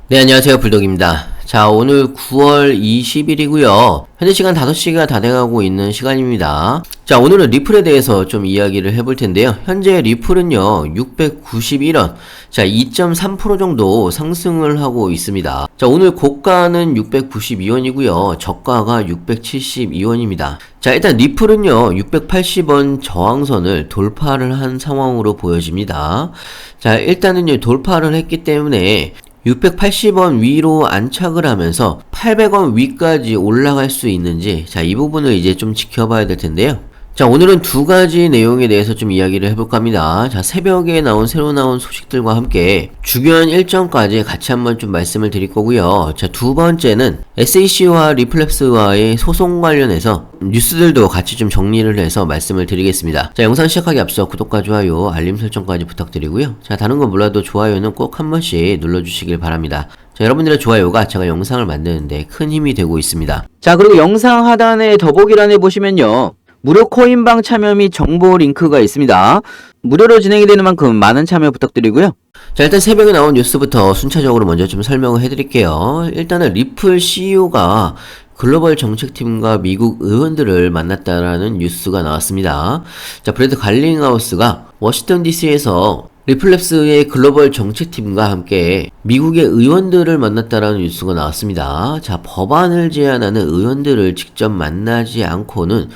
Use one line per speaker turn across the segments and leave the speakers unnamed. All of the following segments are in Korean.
네, 안녕하세요. 불독입니다. 자, 오늘 9월 20일이고요. 현재 시간 5시가 다 돼가고 있는 시간입니다. 자, 오늘은 리플에 대해서 좀 이야기를 해볼 텐데요. 현재 리플은요, 691원. 자, 2.3% 정도 상승을 하고 있습니다. 자, 오늘 고가는 692원이고요. 저가가 672원입니다. 자, 일단 리플은요, 680원 저항선을 돌파를 한 상황으로 보여집니다. 자, 일단은요, 돌파를 했기 때문에 680원 위로 안착을 하면서 800원 위까지 올라갈 수 있는지, 자, 이 부분을 이제 좀 지켜봐야 될 텐데요. 자, 오늘은 두 가지 내용에 대해서 좀 이야기를 해볼까 합니다. 자, 새벽에 새로 나온 소식들과 함께 주변 일정까지 같이 한번 좀 말씀을 드릴 거고요. 자, 두 번째는 SEC와 리플랩스와의 소송 관련해서 뉴스들도 같이 좀 정리를 해서 말씀을 드리겠습니다. 자, 영상 시작하기 앞서 구독과 좋아요, 알림 설정까지 부탁드리고요. 자, 다른 건 몰라도 좋아요는 꼭 한 번씩 눌러주시길 바랍니다. 자, 여러분들의 좋아요가 제가 영상을 만드는데 큰 힘이 되고 있습니다. 자, 그리고 영상 하단에 더보기란에 보시면요, 무료 코인방 참여 및 정보 링크가 있습니다. 무료로 진행이 되는 만큼 많은 참여 부탁드리고요. 자, 일단 새벽에 나온 뉴스부터 순차적으로 먼저 좀 설명을 해드릴게요. 일단은 리플 CEO가 글로벌 정책팀과 미국 의원들을 만났다라는 뉴스가 나왔습니다. 자, 브래드 갈링하우스가 워싱턴 DC에서 리플랩스의 글로벌 정책팀과 함께 미국의 의원들을 만났다라는 뉴스가 나왔습니다. 자, 법안을 제안하는 의원들을 직접 만나지 않고는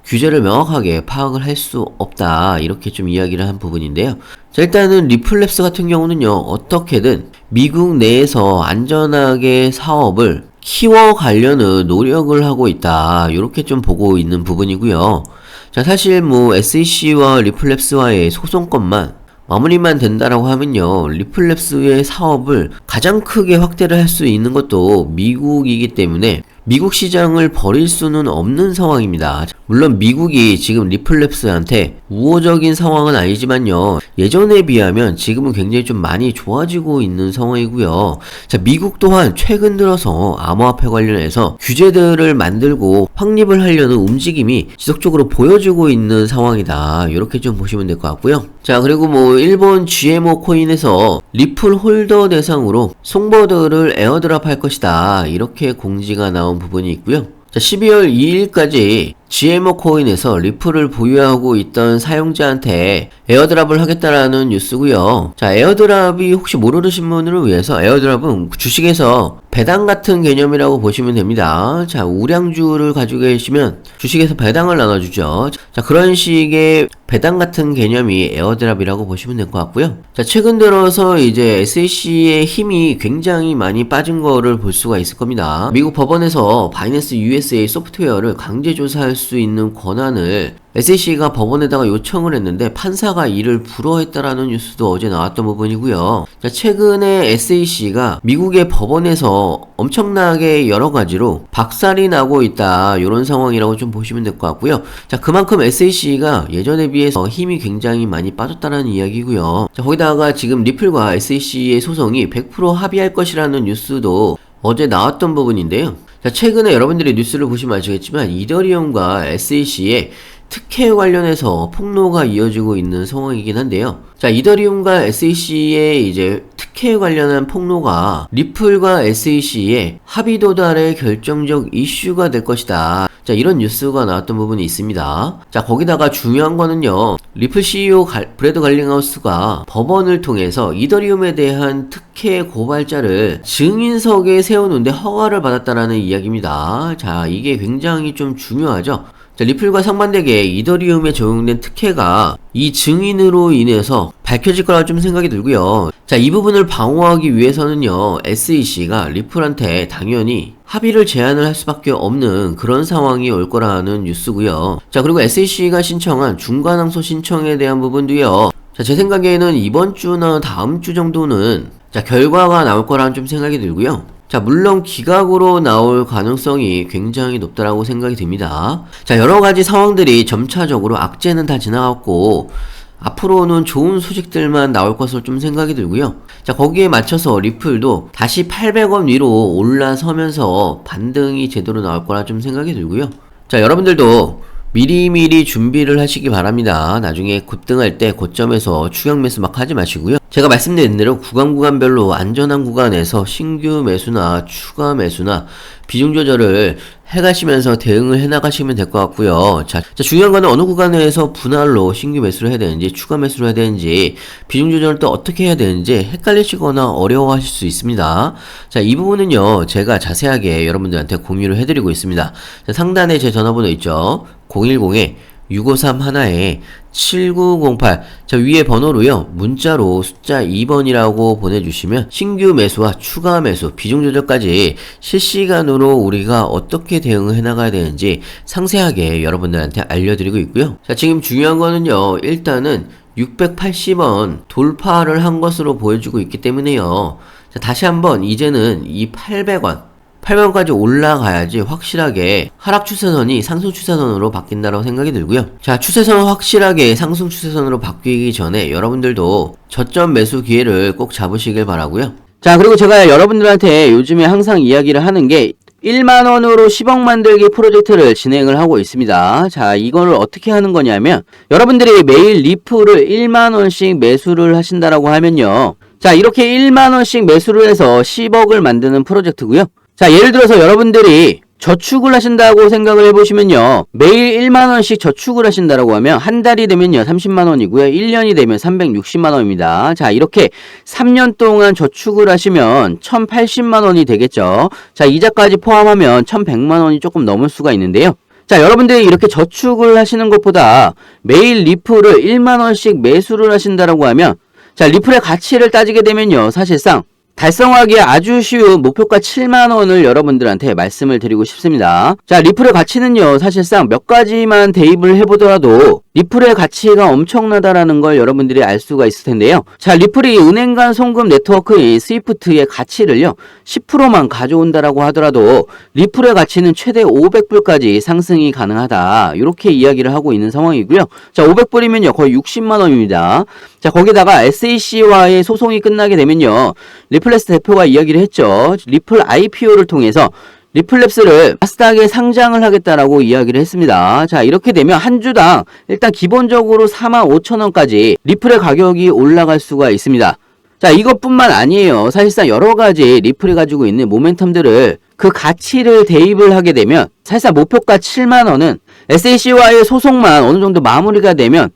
규제를 명확하게 파악을 할 수 없다, 이렇게 좀 이야기를 한 부분인데요. 자, 일단은 리플랩스 같은 경우는요, 어떻게든 미국 내에서 안전하게 사업을 키워가려는 노력을 하고 있다, 이렇게 좀 보고 있는 부분이고요. 자, 사실 SEC와 리플랩스와의 소송권만 마무리만 된다라고 하면요, 리플랩스의 사업을 가장 크게 확대를 할 수 있는 것도 미국이기 때문에 미국 시장을 버릴 수는 없는 상황입니다. 물론 미국이 지금 리플랩스한테 우호적인 상황은 아니지만요, 예전에 비하면 지금은 굉장히 좀 많이 좋아지고 있는 상황이고요. 자, 미국 또한 최근 들어서 암호화폐 관련해서 규제들을 만들고 확립을 하려는 움직임이 지속적으로 보여주고 있는 상황이다, 이렇게 좀 보시면 될 것 같고요. 자, 그리고 일본 GMO 코인에서 리플 홀더 대상으로 송버들을 에어드랍 할 것이다, 이렇게 공지가 나온 부분이 있고요. 자, 12월 2일까지 GMO 코인에서 리플을 보유하고 있던 사용자한테 에어드랍을 하겠다라는 뉴스고요. 자, 에어드랍이 혹시 모르시는 분을 위해서 에어드랍은 주식에서 배당 같은 개념이라고 보시면 됩니다. 자, 우량주를 가지고 계시면 주식에서 배당을 나눠주죠. 자, 그런 식의 배당 같은 개념이 에어드랍이라고 보시면 될 것 같고요. 자, 최근 들어서 이제 SEC의 힘이 굉장히 많이 빠진 거를 볼 수가 있을 겁니다. 미국 법원에서 바이낸스 USA 소프트웨어를 강제 조사할 수 있는 권한을 SEC가 법원에다가 요청을 했는데 판사가 이를 불허했다라는 뉴스도 어제 나왔던 부분이고요. 자, 최근에 SEC가 미국의 법원에서 엄청나게 여러 가지로 박살이 나고 있다, 이런 상황이라고 좀 보시면 될 것 같고요. 자, 그만큼 SEC가 예전에 비해서 힘이 굉장히 많이 빠졌다는 이야기고요. 자, 거기다가 지금 리플과 SEC의 소송이 100% 합의할 것이라는 뉴스도 어제 나왔던 부분인데요. 자, 최근에 여러분들이 뉴스를 보시면 아시겠지만 이더리움과 SEC의 특혜 관련해서 폭로가 이어지고 있는 상황이긴 한데요. 자, 이더리움과 SEC의 이제 특혜 관련한 폭로가 리플과 SEC의 합의 도달의 결정적 이슈가 될 것이다, 자, 이런 뉴스가 나왔던 부분이 있습니다. 자, 거기다가 중요한 거는요, 리플 CEO 브래드 갈링하우스가 법원을 통해서 이더리움에 대한 특혜 고발자를 증인석에 세우는데 허가를 받았다라는 이야기입니다. 자, 이게 굉장히 좀 중요하죠. 자, 리플과 상반되게 이더리움에 적용된 특혜가 이 증인으로 인해서 밝혀질 거라고 좀 생각이 들고요. 자, 이 부분을 방어하기 위해서는요, SEC가 리플한테 당연히 합의를 제안을 할 수밖에 없는 그런 상황이 올 거라는 뉴스고요. 자, 그리고 SEC가 신청한 중간항소 신청에 대한 부분도요, 자, 제 생각에는 이번 주나 다음 주 정도는 자, 결과가 나올 거라는 좀 생각이 들고요. 자, 물론 기각으로 나올 가능성이 굉장히 높다라고 생각이 듭니다. 자, 여러가지 상황들이 점차적으로 악재는 다 지나갔고 앞으로는 좋은 소식들만 나올 것으로 좀 생각이 들고요. 자, 거기에 맞춰서 리플도 다시 800원 위로 올라서면서 반등이 제대로 나올 거라 좀 생각이 들고요. 자, 여러분들도 미리미리 준비를 하시기 바랍니다. 나중에 급등할 때 고점에서 추격 매수 막 하지 마시고요. 제가 말씀드린 대로 구간별로 안전한 구간에서 신규 매수나 추가 매수나 비중 조절을 해가시면서 대응을 해나가시면 될 것 같고요. 자, 중요한 거는 어느 구간에서 분할로 신규 매수를 해야 되는지 추가 매수를 해야 되는지 비중 조절을 또 어떻게 해야 되는지 헷갈리시거나 어려워하실 수 있습니다. 자, 이 부분은요 제가 자세하게 여러분들한테 공유를 해드리고 있습니다. 자, 상단에 제 전화번호 있죠. 010-653 하나에 7908. 자, 위에 번호로요 문자로 숫자 2번이라고 보내주시면 신규 매수와 추가 매수, 비중 조절까지 실시간으로 우리가 어떻게 대응을 해나가야 되는지 상세하게 여러분들한테 알려드리고 있고요. 자, 지금 중요한 거는요 일단은 680원 돌파를 한 것으로 보여주고 있기 때문에요. 자, 다시 한번 이제는 이 800원까지 올라가야지 확실하게 하락 추세선이 상승 추세선으로 바뀐다고 생각이 들고요. 자, 추세선은 확실하게 상승 추세선으로 바뀌기 전에 여러분들도 저점 매수 기회를 꼭 잡으시길 바라고요. 자, 그리고 제가 여러분들한테 요즘에 항상 이야기를 하는 게 1만원으로 10억 만들기 프로젝트를 진행을 하고 있습니다. 자, 이거를 어떻게 하는 거냐면 여러분들이 매일 리플을 1만원씩 매수를 하신다라고 하면요. 자, 이렇게 1만원씩 매수를 해서 10억을 만드는 프로젝트고요. 자, 예를 들어서 여러분들이 저축을 하신다고 생각을 해보시면요. 매일 1만원씩 저축을 하신다라고 하면 한 달이 되면요 30만원이고요. 1년이 되면 360만원입니다. 자, 이렇게 3년 동안 저축을 하시면 1080만원이 되겠죠. 자, 이자까지 포함하면 1100만원이 조금 넘을 수가 있는데요. 자, 여러분들이 이렇게 저축을 하시는 것보다 매일 리플을 1만원씩 매수를 하신다라고 하면 자, 리플의 가치를 따지게 되면요 사실상 달성하기에 아주 쉬운 목표가 7만원을 여러분들한테 말씀을 드리고 싶습니다. 자, 리플의 가치는요 사실상 몇 가지만 대입을 해보더라도 리플의 가치가 엄청나다라는 걸 여러분들이 알 수가 있을 텐데요. 자, 리플이 은행 간 송금 네트워크인 스위프트의 가치를요 10%만 가져온다라고 하더라도 리플의 가치는 최대 500불까지 상승이 가능하다, 이렇게 이야기를 하고 있는 상황이고요. 자, 500불이면요 거의 60만원입니다. 자, 거기다가 SEC와의 소송이 끝나게 되면요 리플랩스 대표가 이야기를 했죠. 리플 IPO를 통해서 리플랩스를 나스닥에 상장을 하겠다라고 이야기를 했습니다. 자, 이렇게 되면 한 주당 일단 기본적으로 45,000원까지 리플의 가격이 올라갈 수가 있습니다. 자, 이것뿐만 아니에요. 사실상 여러가지 리플이 가지고 있는 모멘텀들을 그 가치를 대입을 하게 되면 사실상 목표가 7만원은 SEC와의 소송만 어느 정도 마무리가 되면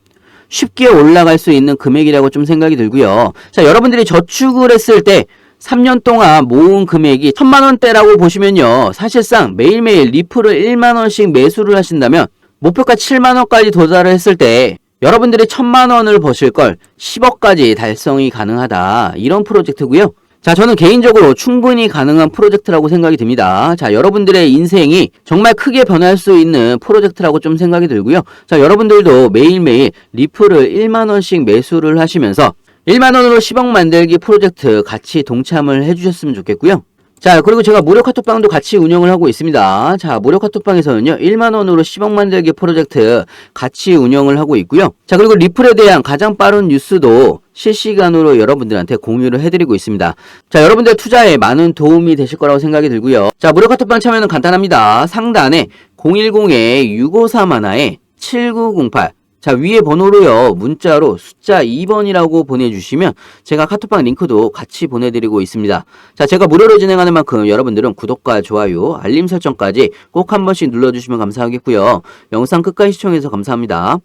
쉽게 올라갈 수 있는 금액이라고 좀 생각이 들고요. 자, 여러분들이 저축을 했을 때 3년 동안 모은 금액이 1000만원대라고 보시면요. 사실상 매일매일 리플을 1만원씩 매수를 하신다면 목표가 7만원까지 도달을 했을 때 여러분들이 1000만원을 버실 걸 10억까지 달성이 가능하다, 이런 프로젝트고요. 자, 저는 개인적으로 충분히 가능한 프로젝트라고 생각이 듭니다. 자, 여러분들의 인생이 정말 크게 변할 수 있는 프로젝트라고 좀 생각이 들고요. 자, 여러분들도 매일매일 리플을 1만원씩 매수를 하시면서 1만원으로 10억 만들기 프로젝트 같이 동참을 해주셨으면 좋겠고요. 자, 그리고 제가 무료 카톡방도 같이 운영을 하고 있습니다. 자, 무료 카톡방에서는요 1만원으로 10억 만들기 프로젝트 같이 운영을 하고 있고요. 자, 그리고 리플에 대한 가장 빠른 뉴스도 실시간으로 여러분들한테 공유를 해드리고 있습니다. 자, 여러분들 투자에 많은 도움이 되실 거라고 생각이 들고요. 자, 무료 카톡방 참여는 간단합니다. 상단에 010-653 하나에 7908, 자, 위에 번호로요 문자로 숫자 2번이라고 보내주시면 제가 카톡방 링크도 같이 보내드리고 있습니다. 자, 제가 무료로 진행하는 만큼 여러분들은 구독과 좋아요, 알림 설정까지 꼭 한 번씩 눌러주시면 감사하겠고요. 영상 끝까지 시청해주셔서 감사합니다.